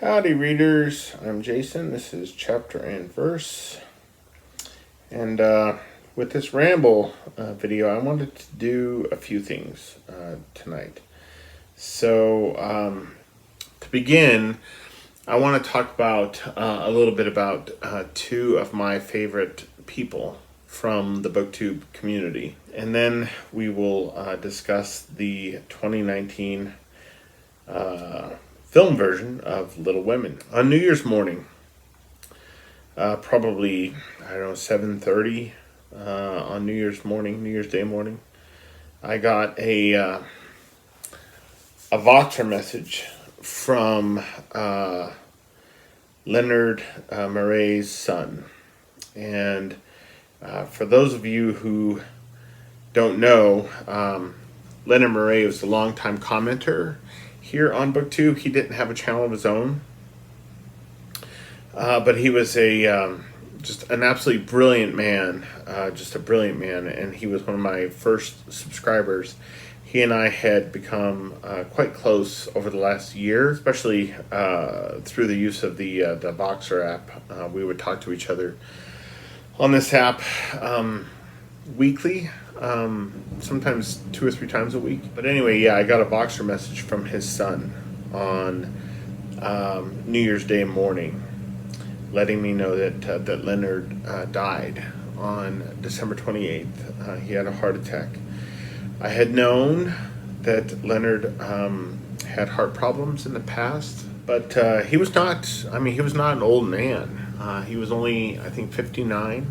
Howdy, readers. I'm Jason. This is Chapter and Verse. And with this Ramble video, I wanted to do a few things tonight. So, to begin, I want to talk about a little bit about two of my favorite people from the BookTube community. And then we will discuss the 2019 film version of Little Women. On New Year's morning, probably, 7:30 on New Year's Day morning, I got a Voxer message from Leonard Murray's son. And for those of you who don't know, Leonard Murray was a longtime commenter here on BookTube. He didn't have a channel of his own, but he was just an absolutely brilliant man, and he was one of my first subscribers. He and I had become quite close over the last year, especially through the use of the Voxer app. We would talk to each other on this app weekly, sometimes 2 or 3 times a week. But anyway, I got a Voxer message from his son on New Year's Day morning, letting me know that Leonard died on December 28th. He had a heart attack. I had known that Leonard had heart problems in the past, but he was not an old man. He was only, I think, 59.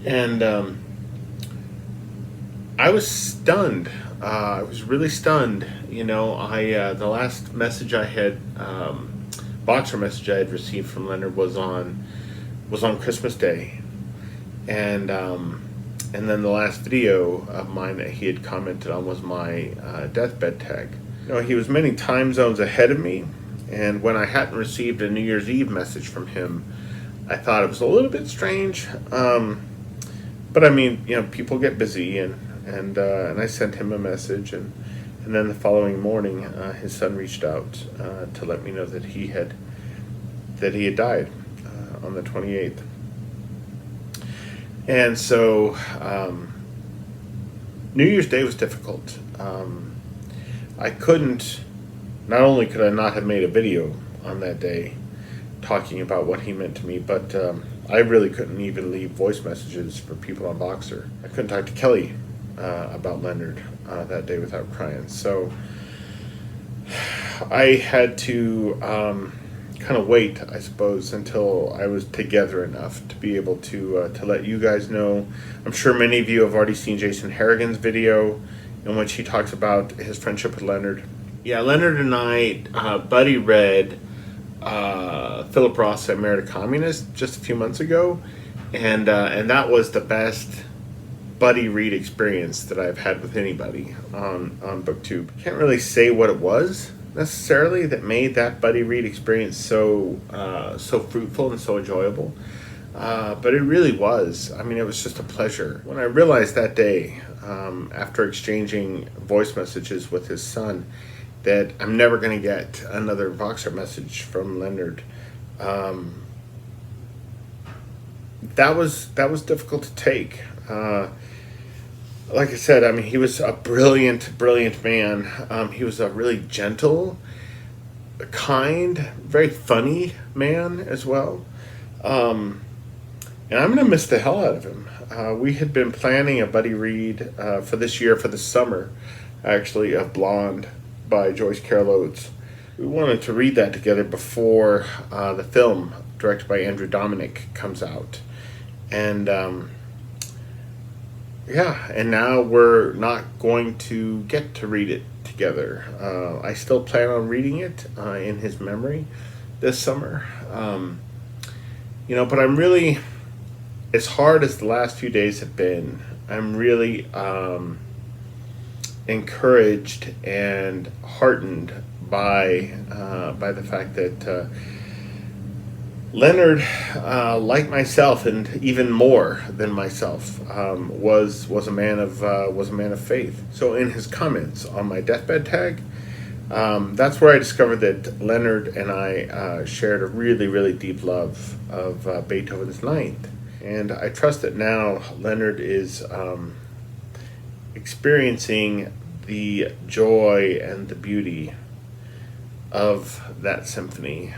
And I was stunned. I was really stunned. The last message I had, Voxer message I had received from Leonard was on Christmas Day, and then the last video of mine that he had commented on was my deathbed tag. He was many time zones ahead of me, and when I hadn't received a New Year's Eve message from him, I thought it was a little bit strange. But people get busy, and I sent him a message, and then the following morning, his son reached out to let me know that he had died on the 28th. And so New Year's Day was difficult. Not only could I not have made a video on that day talking about what he meant to me, but I really couldn't even leave voice messages for people on Voxer. I couldn't talk to Kelly about Leonard that day without crying. So I had to kind of wait, I suppose, until I was together enough to be able to let you guys know. I'm sure many of you have already seen Jason Harrigan's video in which he talks about his friendship with Leonard. Yeah, Leonard and I buddy read Philip Roth's I Married a Communist just a few months ago, and that was the best buddy read experience that I've had with anybody on BookTube. Can't really say what it was necessarily that made that buddy read experience so fruitful and so enjoyable, but it really was. It was just a pleasure. When I realized that day, after exchanging voice messages with his son, that I'm never going to get another Voxer message from Leonard, that was difficult to take. Like I said, he was a brilliant man. He was a really gentle, kind, very funny man as well. And I'm going to miss the hell out of him. We had been planning a buddy read for this year, for the summer, actually, of Blonde by Joyce Carol Oates. We wanted to read that together before the film, directed by Andrew Dominic, comes out. And and now we're not going to get to read it together. I still plan on reading it in his memory this summer. But I'm really, as hard as the last few days have been, I'm really encouraged and heartened by the fact that Leonard, like myself, and even more than myself, was a man of faith. So in his comments on my deathbed tag, That's where I discovered that Leonard and I shared a really, really deep love of Beethoven's Ninth. And I trust that now Leonard is experiencing the joy and the beauty of that symphony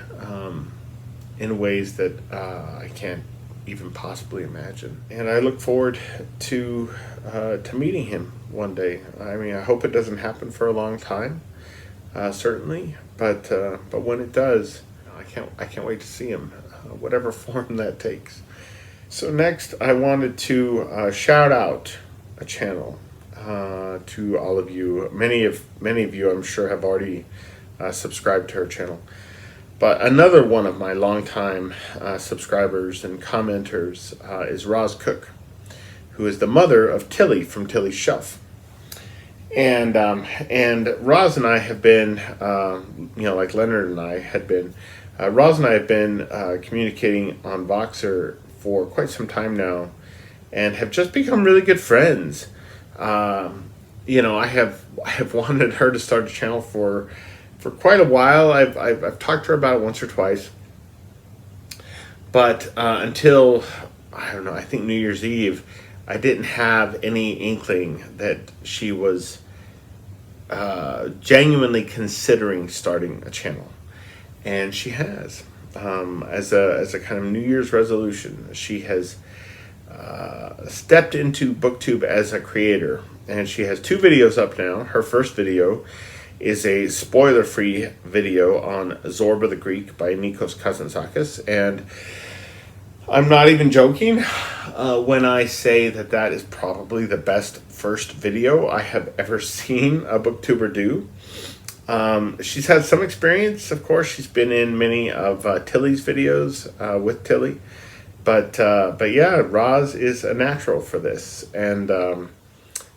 in ways that I can't even possibly imagine. And I look forward to meeting him one day. I mean, I hope it doesn't happen for a long time, certainly, but when it does, I can't wait to see him, whatever form that takes. So next, I wanted to shout out a channel to all of you. Many of you, I'm sure, have already subscribed to her channel. But another one of my longtime subscribers and commenters is Roz Cook, who is the mother of Tilly from Tilly's Shelf. And Roz and I have been, like Leonard and I had been, Roz and I have been communicating on Voxer for quite some time now, and have just become really good friends. I have wanted her to start a channel for quite a while. I've talked to her about it once or twice, but until, I don't know, I think New Year's Eve, I didn't have any inkling that she was genuinely considering starting a channel, and she has. As a kind of New Year's resolution, she has stepped into BookTube as a creator, and she has 2 videos up now. Her first video is a spoiler-free video on Zorba the Greek by Nikos Kazantzakis, and I'm not even joking when I say that is probably the best first video I have ever seen a booktuber do. She's had some experience, of course. She's been in many of Tilly's videos with Tilly, but yeah, Roz is a natural for this. And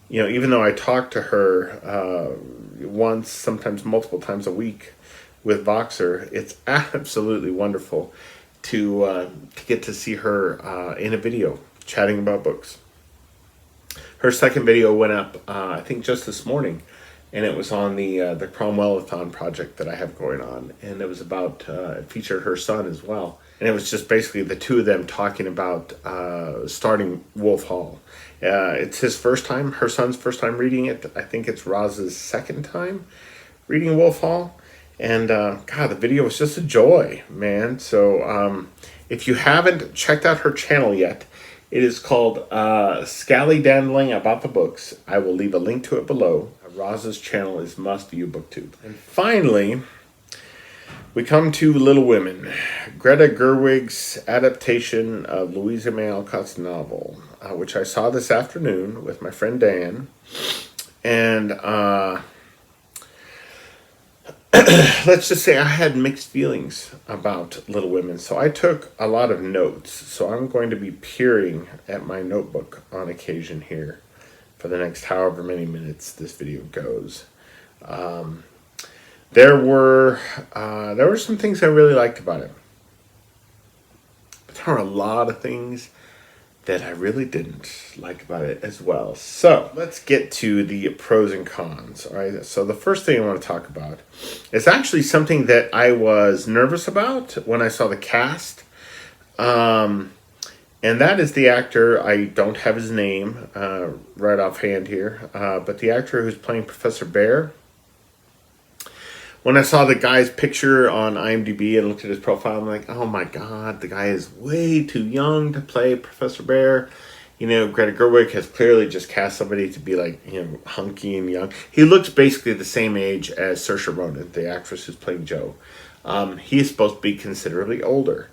even though I talk to her once, sometimes multiple times a week with Voxer, it's absolutely wonderful to get to see her in a video chatting about books. Her second video went up, I think, just this morning, and it was on the Cromwellathon project that I have going on, and it was about it featured her son as well, and it was just basically the 2 of them talking about starting Wolf Hall. It's his first time, her son's first time reading it. I think it's Roz's second time reading Wolf Hall. And God, the video was just a joy, man. So if you haven't checked out her channel yet, it is called Scallydandling About the Books. I will leave a link to it below. Roz's channel is Must View BookTube. And finally, we come to Little Women, Greta Gerwig's adaptation of Louisa May Alcott's novel, which I saw this afternoon with my friend Dan. And let's just say I had mixed feelings about Little Women, so I took a lot of notes. So I'm going to be peering at my notebook on occasion here for the next however many minutes this video goes. There were some things I really liked about it, but there were a lot of things that I really didn't like about it as well. So let's get to the pros and cons. All right. So the first thing I want to talk about is actually something that I was nervous about when I saw the cast. And that is the actor, I don't have his name right offhand here, but the actor who's playing Professor Bear. When I saw the guy's picture on IMDb and looked at his profile, I'm like, oh my God, the guy is way too young to play Professor Bear. Greta Gerwig has clearly just cast somebody to be like, hunky and young. He looks basically the same age as Saoirse Ronan, the actress who's playing Jo. He is supposed to be considerably older.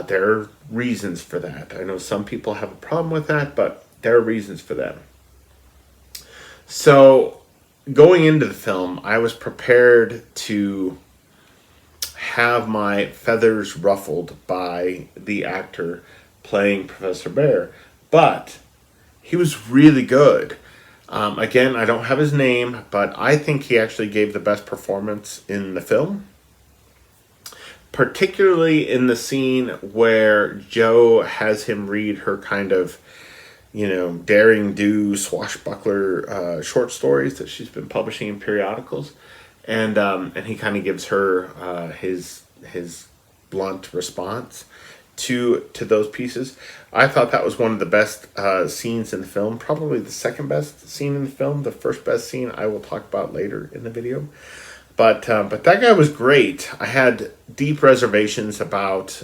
There are reasons for that. I know some people have a problem with that, but there are reasons for that. So going into the film, I was prepared to have my feathers ruffled by the actor playing Professor Bear, but he was really good. Again, I don't have his name, but I think he actually gave the best performance in the film, particularly in the scene where Jo has him read her kind of daring do swashbuckler short stories that she's been publishing in periodicals. and he kind of gives her his blunt response to those pieces. I thought that was one of the best scenes in the film, probably the second best scene in the film. The first best scene I will talk about later in the video. But that guy was great. I had deep reservations about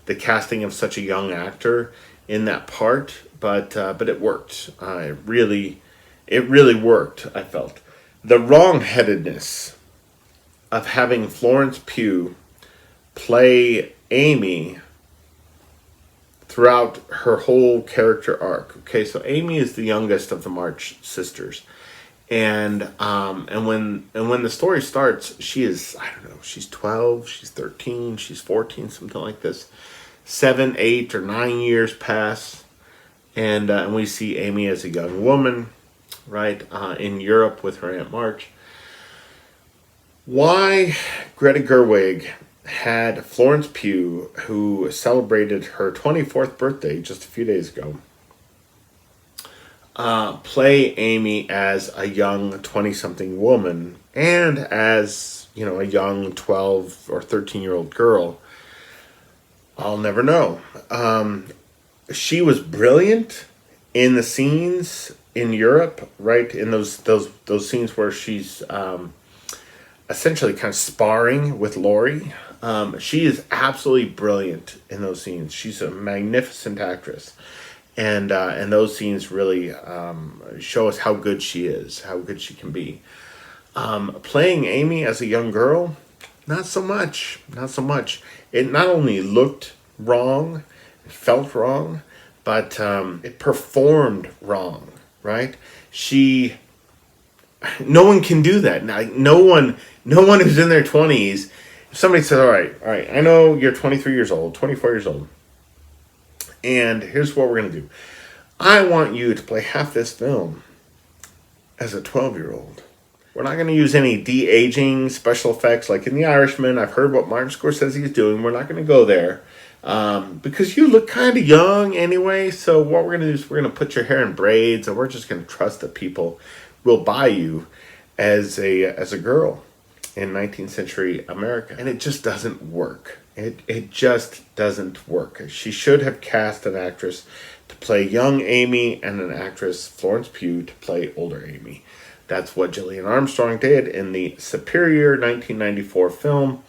the casting of such a young actor in that part, but it worked. It really worked. I felt the wrongheadedness of having Florence Pugh play Amy throughout her whole character arc. Okay, so Amy is the youngest of the March sisters. And when the story starts, she is, I don't know, she's 12, she's 13, she's 14, something like this. 7, 8, or 9 years pass, and we see Amy as a young woman, right, in Europe with her Aunt March. Why Greta Gerwig had Florence Pugh, who celebrated her 24th birthday just a few days ago, play Amy as a young 20-something woman and as, a young 12 or 13-year-old girl, I'll never know. She was brilliant in the scenes in Europe, right? In those scenes where she's essentially kind of sparring with Laurie. She is absolutely brilliant in those scenes. She's a magnificent actress. And those scenes really show us how good she is, how good she can be. Playing Amy as a young girl, not so much. It not only looked wrong, it felt wrong, but it performed wrong, right? No one can do that. No one who's in their 20s, if somebody says, all right, I know you're 23 years old, 24 years old, and here's what we're going to do. I want you to play half this film as a 12-year-old. We're not going to use any de-aging special effects like in The Irishman. I've heard what Martin Scorsese is doing. We're not going to go there because you look kind of young anyway. So what we're going to do is we're going to put your hair in braids, and we're just going to trust that people will buy you as a girl in 19th century America. And it just doesn't work. It just doesn't work. She should have cast an actress to play young Amy and an actress, Florence Pugh, to play older Amy. That's what Gillian Armstrong did in the superior 1994 film.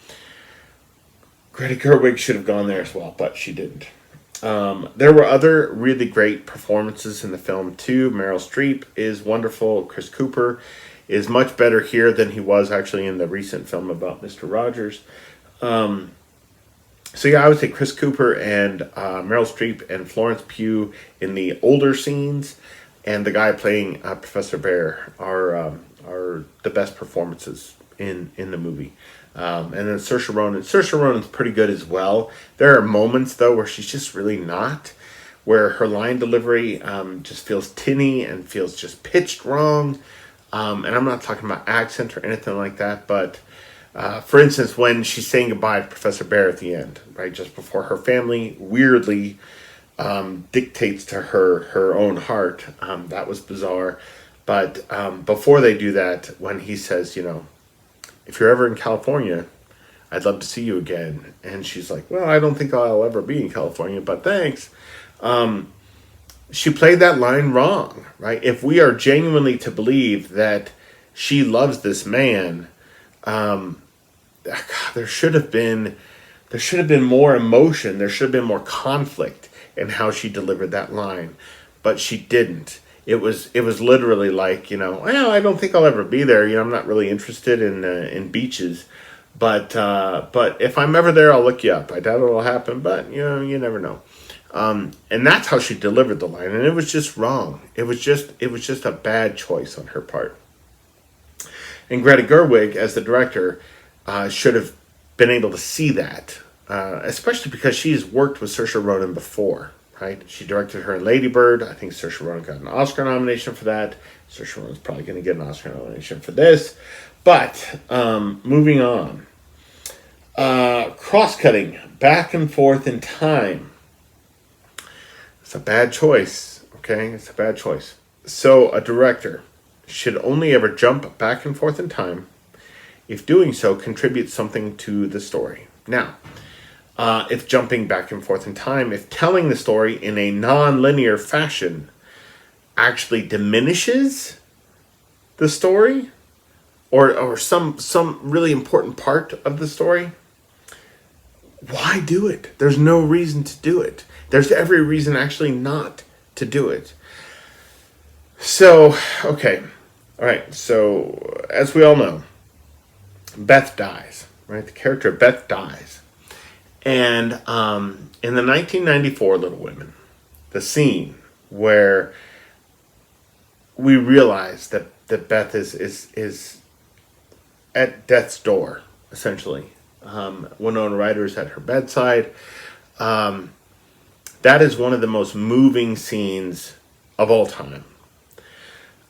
Greta Gerwig should have gone there as well, but she didn't. There were other really great performances in the film too. Meryl Streep is wonderful. Chris Cooper is much better here than he was actually in the recent film about Mr. Rogers. So yeah, I would say Chris Cooper and Meryl Streep and Florence Pugh in the older scenes, and the guy playing Professor Bear are the best performances in the movie. And then Saoirse Ronan. Saoirse Ronan's pretty good as well. There are moments though where she's just really not, where her line delivery just feels tinny and feels just pitched wrong. And I'm not talking about accent or anything like that, but for instance, when she's saying goodbye to Professor Bear at the end, right, just before her family weirdly dictates to her own heart, that was bizarre. But before they do that, when he says, if you're ever in California, I'd love to see you again. And she's like, well, I don't think I'll ever be in California, but thanks. She played that line wrong, right? If we are genuinely to believe that she loves this man, there should have been more emotion. There should have been more conflict in how she delivered that line, but she didn't. It was literally like, well, I don't think I'll ever be there. I'm not really interested in beaches, but if I'm ever there, I'll look you up. I doubt it'll happen, but you never know. And that's how she delivered the line, and it was just wrong. It was just a bad choice on her part. And Greta Gerwig, as the director, should have been able to see that, especially because she's worked with Saoirse Ronan before. Right? She directed her in Lady Bird. I think Saoirse Ronan got an Oscar nomination for that. Saoirse Ronan's probably going to get an Oscar nomination for this. But moving on. Cross-cutting back and forth in time. It's a bad choice. Okay? It's a bad choice. So a director should only ever jump back and forth in time if doing so contributes something to the story. Now, if jumping back and forth in time, if telling the story in a non-linear fashion actually diminishes the story, or some really important part of the story, why do it? There's no reason to do it. There's every reason actually not to do it. So, okay. All right. So, as we all know, Beth dies, right? The character of Beth dies. And in the 1994 Little Women, the scene where we realize that Beth is at death's door, essentially. Winona Ryder is at her bedside. That is one of the most moving scenes of all time.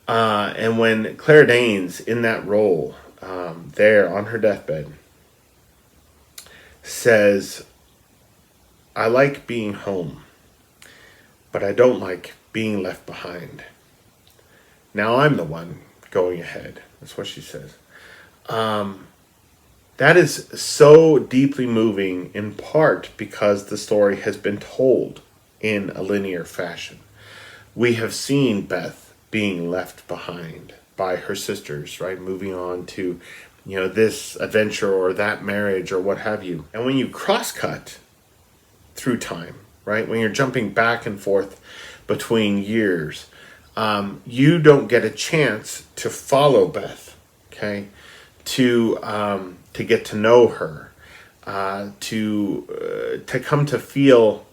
And when Claire Danes, in that role, there on her deathbed, says, "I like being home, but I don't like being left behind. Now I'm the one going ahead." That's what she says. That is so deeply moving, in part because the story has been told in a linear fashion. We have seen Beth being left behind by her sisters, right? Moving on to, this adventure or that marriage or what have you. And when you cross-cut through time, right? When you're jumping back and forth between years, you don't get a chance to follow Beth, okay? To get to know her, to come to feel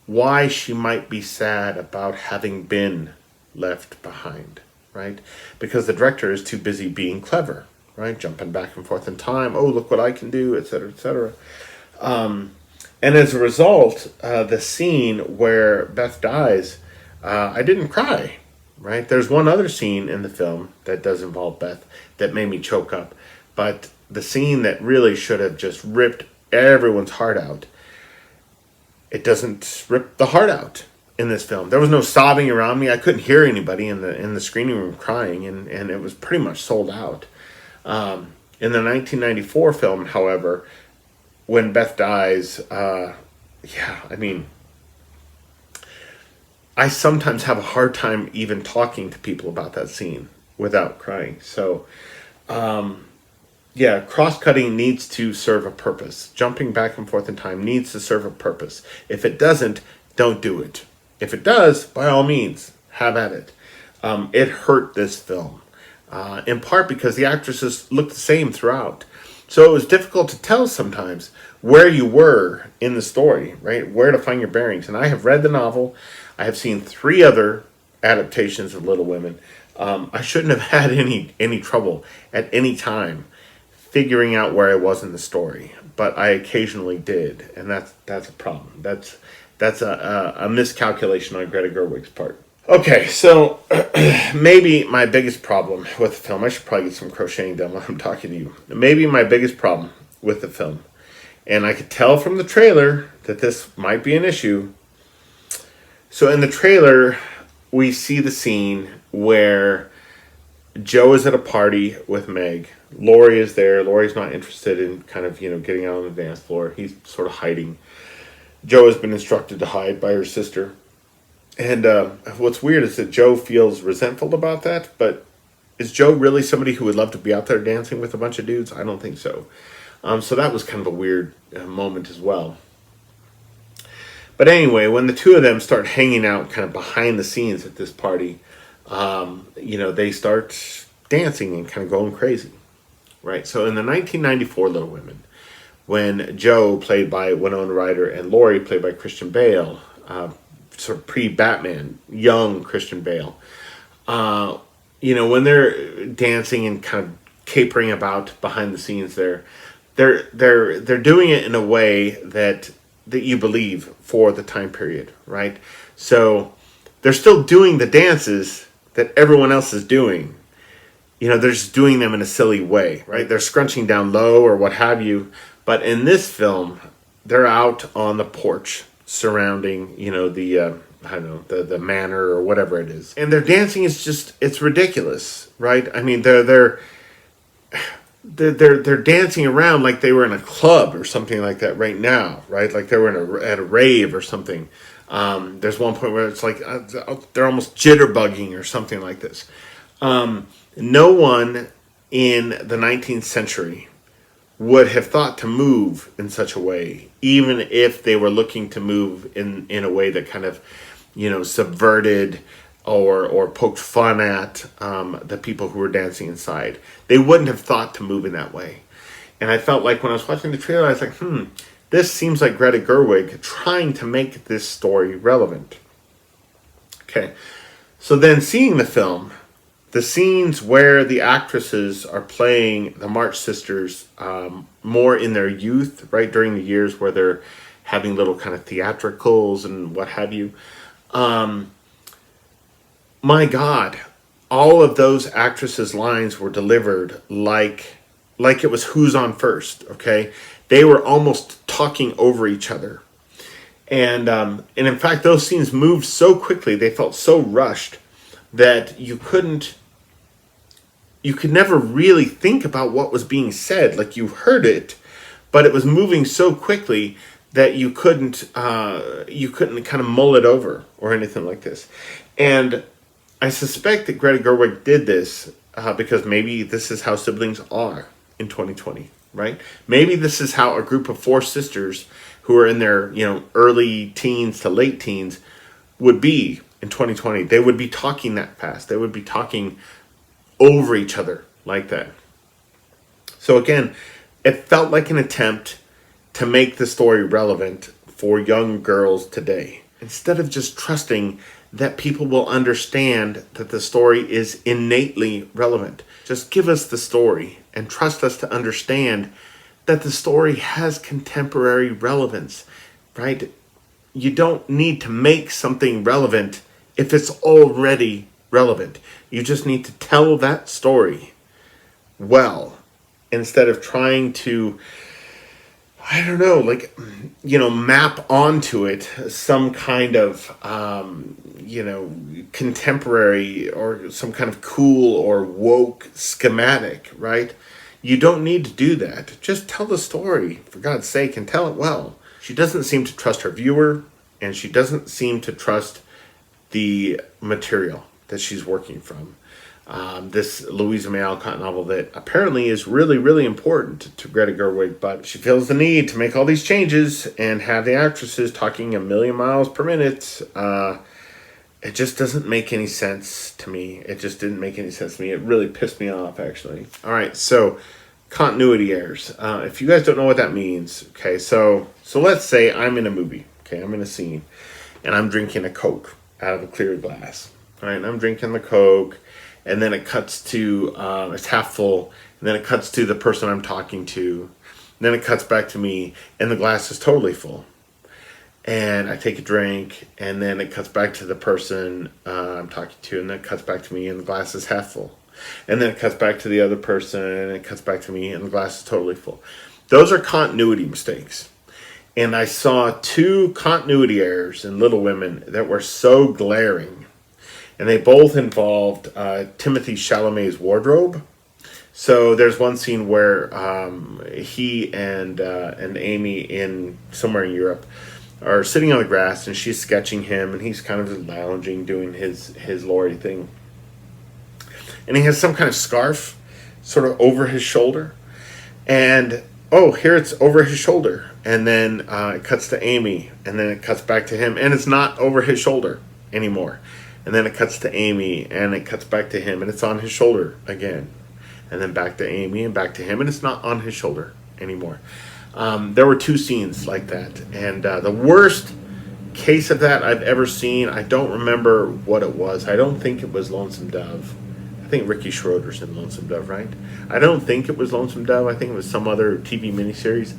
why she might be sad about having been left behind, right? Because the director is too busy being clever, right? Jumping back and forth in time. Oh, look what I can do, etc., etc. And as a result, the scene where Beth dies, I didn't cry, right? There's one other scene in the film that does involve Beth that made me choke up. But the scene that really should have just ripped everyone's heart out, it doesn't rip the heart out in this film. There was no sobbing around me. I couldn't hear anybody in the screening room crying, and it was pretty much sold out. In the 1994 film, however, when Beth dies, I sometimes have a hard time even talking to people about that scene without crying. So, cross-cutting needs to serve a purpose. Jumping back and forth in time needs to serve a purpose. If it doesn't, don't do it. If it does, by all means, have at it. It hurt this film, in part because the actresses looked the same throughout. So it was difficult to tell sometimes where you were in the story, right? Where to find your bearings. And I have read the novel. I have seen 3 other adaptations of Little Women. I shouldn't have had any trouble at any time figuring out where I was in the story, but I occasionally did, and that's a problem. That's a miscalculation on Greta Gerwig's part. Okay, so maybe my biggest problem with the film, I should probably get some crocheting done while I'm talking to you. Maybe my biggest problem with the film, and I could tell from the trailer that this might be an issue. So in the trailer, we see the scene where Joe is at a party with Meg. Laurie is there. Laurie's not interested in kind of, getting out on the dance floor. He's sort of hiding. Joe has been instructed to hide by her sister. And what's weird is that Joe feels resentful about that, but is Joe really somebody who would love to be out there dancing with a bunch of dudes? I don't think so. So that was kind of a weird moment as well. But anyway, when the two of them start hanging out kind of behind the scenes at this party, they start dancing and kind of going crazy, right? So in the 1994 Little Women, when Joe, played by Winona Ryder, and Laurie, played by Christian Bale, sort of pre-Batman, young Christian Bale, when they're dancing and kind of capering about behind the scenes there, they're doing it in a way that you believe for the time period, right? So they're still doing the dances that everyone else is doing. They're just doing them in a silly way, right? They're scrunching down low or what have you. But in this film, they're out on the porch surrounding, the manor or whatever it is. And their dancing is just, it's ridiculous, right? I mean, they're they're dancing around like they were in a club or something like that right now, right? Like they were at a rave or something. There's one point where it's like they're almost jitterbugging or something like this. No one in the 19th century would have thought to move in such a way, even if they were looking to move in a way that kind of, subverted or poked fun at the people who were dancing inside. They wouldn't have thought to move in that way. And I felt like when I was watching the trailer, I was like, this seems like Greta Gerwig trying to make this story relevant. Okay, so then seeing the film, the scenes where the actresses are playing the March Sisters more in their youth, right, during the years where they're having little kind of theatricals and what have you. My God, all of those actresses' lines were delivered like it was who's on first, okay? They were almost talking over each other. And in fact, those scenes moved so quickly, they felt so rushed that you could never really think about what was being said. Like you heard it, but it was moving so quickly that you couldn't kind of mull it over or anything like this. And I suspect that Greta Gerwig did this because maybe this is how siblings are in 2020, right? Maybe this is how a group of four sisters who are in their early teens to late teens would be in 2020. They would be talking that fast. They would be talking over each other like that. So again, it felt like an attempt to make the story relevant for young girls today, instead of just trusting that people will understand that the story is innately relevant. Just give us the story and trust us to understand that the story has contemporary relevance, right? You don't need to make something relevant if it's already relevant. You just need to tell that story well, instead of trying to, map onto it some kind of, contemporary or some kind of cool or woke schematic, right? You don't need to do that. Just tell the story, for God's sake, and tell it well. She doesn't seem to trust her viewer, and she doesn't seem to trust the material that she's working from. This Louisa May Alcott novel that apparently is really, really important to Greta Gerwig, but she feels the need to make all these changes and have the actresses talking a million miles per minute. It just doesn't make any sense to me. It just didn't make any sense to me. It really pissed me off, actually. All right, so continuity errors. If you guys don't know what that means, okay, so let's say I'm in a movie, okay, I'm in a scene, and I'm drinking a Coke out of a clear glass. All right, and I'm drinking the Coke, and then it cuts to, it's half full, and then it cuts to the person I'm talking to, and then it cuts back to me, and the glass is totally full. And I take a drink, and then it cuts back to the person I'm talking to, and then it cuts back to me, and the glass is half full. And then it cuts back to the other person, and it cuts back to me, and the glass is totally full. Those are continuity mistakes. And I saw 2 continuity errors in Little Women that were so glaring. And they both involved Timothée Chalamet's wardrobe. So there's one scene where he and Amy in somewhere in Europe are sitting on the grass, and she's sketching him, and he's kind of lounging, doing his Laurie thing. And he has some kind of scarf sort of over his shoulder. And, here it's over his shoulder. And then it cuts to Amy, and then it cuts back to him, and it's not over his shoulder anymore. And then it cuts to Amy, and it cuts back to him, and it's on his shoulder again. And then back to Amy, and back to him, and it's not on his shoulder anymore. There were 2 scenes like that. And the worst case of that I've ever seen, I don't remember what it was. I don't think it was Lonesome Dove. I think Ricky Schroeder's in Lonesome Dove, right? I don't think it was Lonesome Dove. I think it was some other TV miniseries.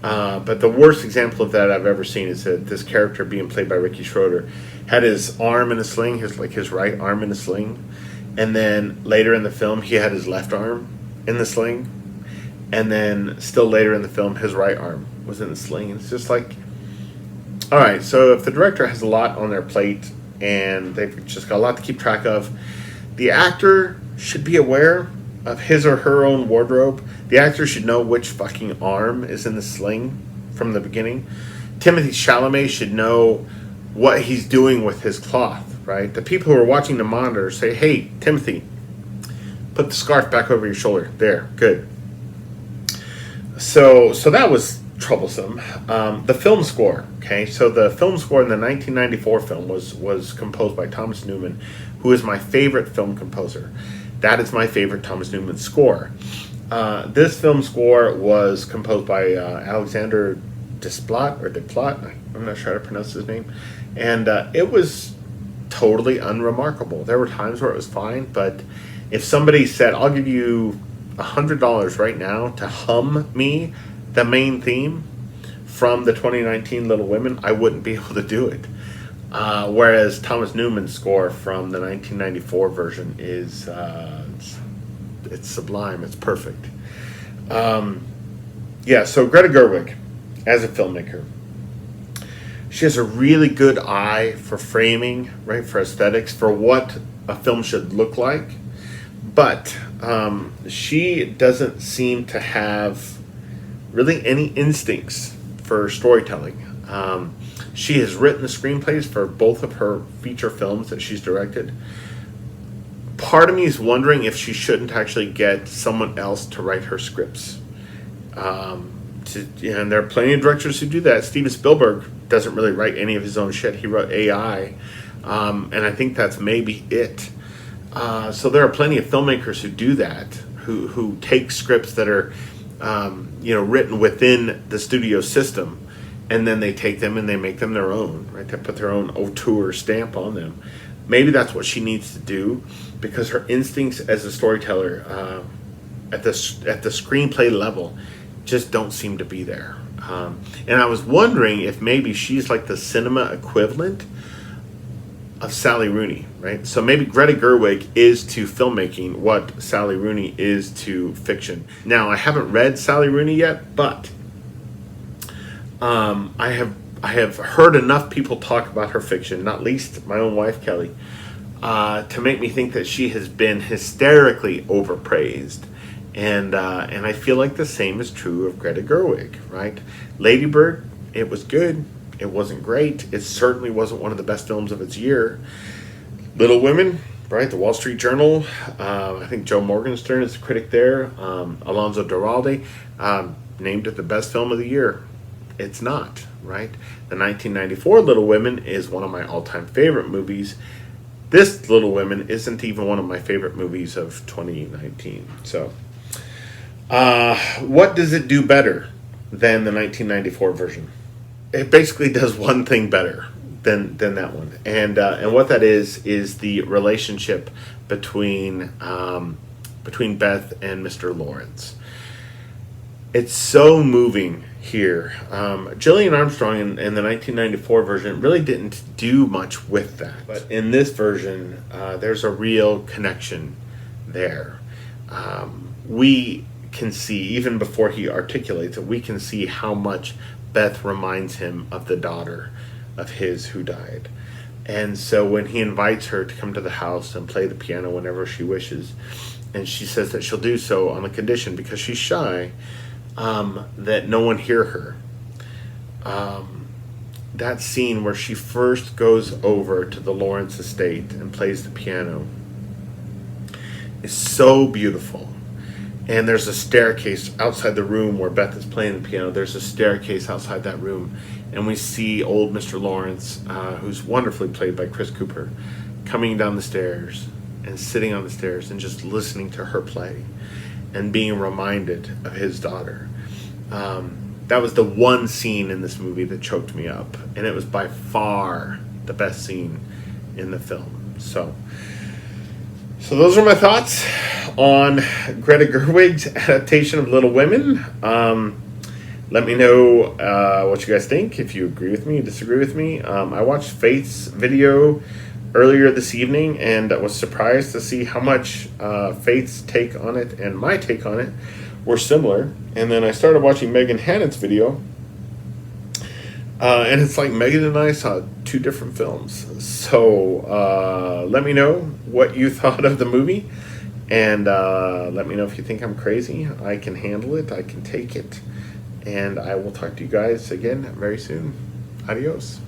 But the worst example of that I've ever seen is that this character being played by Ricky Schroeder had his arm in a sling, his right arm in a sling. And then later in the film, he had his left arm in the sling. And then still later in the film, his right arm was in the sling. And it's just like, all right, so if the director has a lot on their plate and they've just got a lot to keep track of, the actor should be aware of his or her own wardrobe. The actor should know which fucking arm is in the sling from the beginning. Timothy Chalamet should know what he's doing with his cloth, right? The people who are watching the monitor say, hey, Timothy, put the scarf back over your shoulder. There, good. So that was troublesome. The film score, okay? So the film score in the 1994 film was composed by Thomas Newman, who is my favorite film composer. That is my favorite Thomas Newman score. This film score was composed by Alexander Desplat. I'm not sure how to pronounce his name. And it was totally unremarkable. There were times where it was fine, but if somebody said, I'll give you $100 right now to hum me the main theme from the 2019 Little Women, I wouldn't be able to do it. Whereas Thomas Newman's score from the 1994 version is it's sublime. It's perfect. So Greta Gerwig, as a filmmaker, she has a really good eye for framing, right, for aesthetics, for what a film should look like. But she doesn't seem to have really any instincts for storytelling. She has written the screenplays for both of her feature films that she's directed. Part of me is wondering if she shouldn't actually get someone else to write her scripts. And there are plenty of directors who do that. Steven Spielberg doesn't really write any of his own shit. He wrote AI, and I think that's maybe it. So there are plenty of filmmakers who do that, who take scripts that are written within the studio system, and then they take them and they make them their own, right? They put their own auteur stamp on them. Maybe that's what she needs to do, because her instincts as a storyteller at the screenplay level just don't seem to be there. And I was wondering if maybe she's like the cinema equivalent of Sally Rooney, right? So maybe Greta Gerwig is to filmmaking what Sally Rooney is to fiction. Now, I haven't read Sally Rooney yet, but I have heard enough people talk about her fiction, not least my own wife Kelly, to make me think that she has been hysterically overpraised. And I feel like the same is true of Greta Gerwig, right? Lady Bird, it was good. It wasn't great. It certainly wasn't one of the best films of its year. Little Women, right? The Wall Street Journal. I think Joe Morgenstern is the critic there. Alonso Duralde named it the best film of the year. It's not, right? The 1994 Little Women is one of my all-time favorite movies. This Little Women isn't even one of my favorite movies of 2019. So, what does it do better than the 1994 version? It basically does one thing better than that one, and what that is the relationship between Beth and Mr. Lawrence. It's so moving here. Gillian Armstrong in the 1994 version really didn't do much with that, but in this version, there's a real connection there. We can see, even before he articulates it, we can see how much Beth reminds him of the daughter of his who died. And so when he invites her to come to the house and play the piano whenever she wishes, and she says that she'll do so on the condition, because she's shy, that no one hear her. That scene where she first goes over to the Lawrence estate and plays the piano is so beautiful. And there's a staircase outside the room where Beth is playing the piano. There's a staircase outside that room. And we see old Mr. Lawrence, who's wonderfully played by Chris Cooper, coming down the stairs and sitting on the stairs and just listening to her play and being reminded of his daughter. That was the one scene in this movie that choked me up. And it was by far the best scene in the film. So those are my thoughts on Greta Gerwig's adaptation of Little Women. Let me know what you guys think, if you agree with me, disagree with me. I watched Faith's video earlier this evening and was surprised to see how much Faith's take on it and my take on it were similar. And then I started watching Megan Hannon's video, and it's like Megan and I saw two different films. So let me know what you thought of the movie, And let me know if you think I'm crazy. I can handle it. I can take it. And I will talk to you guys again very soon. Adios.